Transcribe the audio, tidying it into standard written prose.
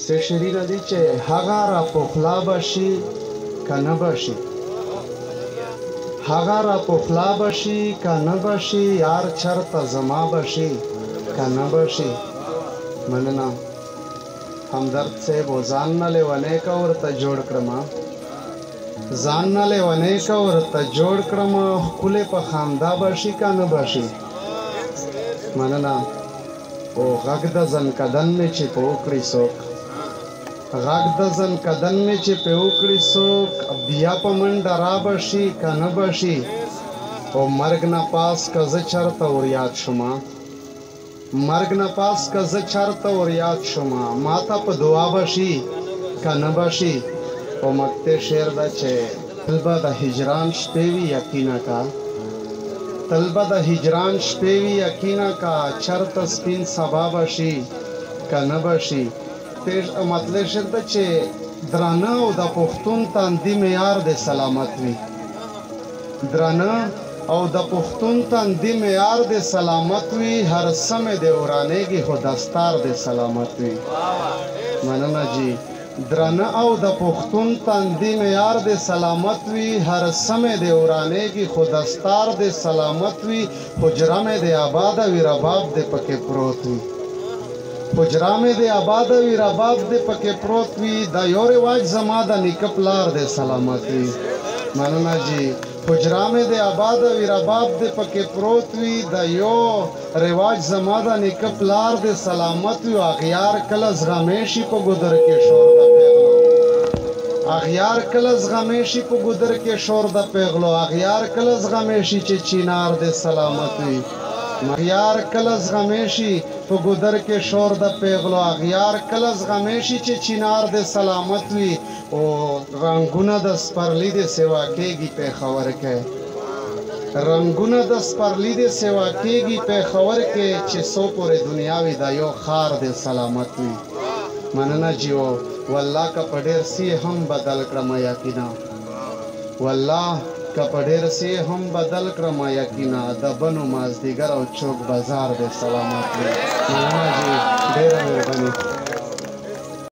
څه شریره دی چې هغه را پخلا بشي که نه بشي هغه را پخلا بشي که نه بشي یار چرته زما بشي که نه بشي مننه همدرد صاحب و ځان نه لیونی که ورته جوړ کړمه ځان نه لیونی که ورته جوړ کړمه ښکلې په خندا بشي که نه بشي مننه او غږ د زنکدن مې چې په وکړي څوک غږ د زنکدن مې چې په وکړي څوک بیا په منډه را بشي که نه بشي او مرګ نه پاس که زه چرته وریاد شومه مرګ نه پاس که زه چرته وریاد شومه ما ته په دعا بشي که نه بشي او مکتې شعر ده چې تل به د هجران شپې وي یقینه که تل به د هجران شپې وي یقینه که چرته سپین سبا بشي که نه بشي مطلب شعر ده چې درانه او د پښتون تاندي معیار د سلامت وي درانه او د پښتون تاندي معیار د سلامت وي هر سمې د ورانېږي خو دستار د سلامت وي مننه جی درانه او د پښتون تاندي معیار د سلامت وي هر سمې د ورانېږي خو دستار د سلامت وي حجره مې د آباد وي رباب د پکې پروت وي حجره مې د آباد وي رباب د پکې پروت وي دا یو رواج زما د نیکه پلار د سلامت وي مننه جی حجره مې د آباد وي رباب د پکې پروت وي دا یو رواج زما د نیکه پلار د سلامت وي اغیار کله زغمې شي په ګودر کې شور د پیغلو اغیار کله زغمې شي په ګودر کې شور د پیغلو اغیار کله زغمې شي چې چینار د سلامت وي اغیار کله زغمې شي په ګودر کې شور د پیغلو اغیار کله زغمې شي چې چینار د سلامت وي او رنگونه د سپرلی د سیوا کېږي پېښور کې رنگونه د سپرلی د سیوا کېږي پېښور کې چې څو پورې دنیا وي دا یو ښار د سلامت وي مننه جیو والله که په ډېر سی هم بدل کړم یقینا والله که په ډېر سی هم بدل کړم یقینا د بنو مازدیګر او چوک بازار د سلامت وي مننه جی ډېره مهرباني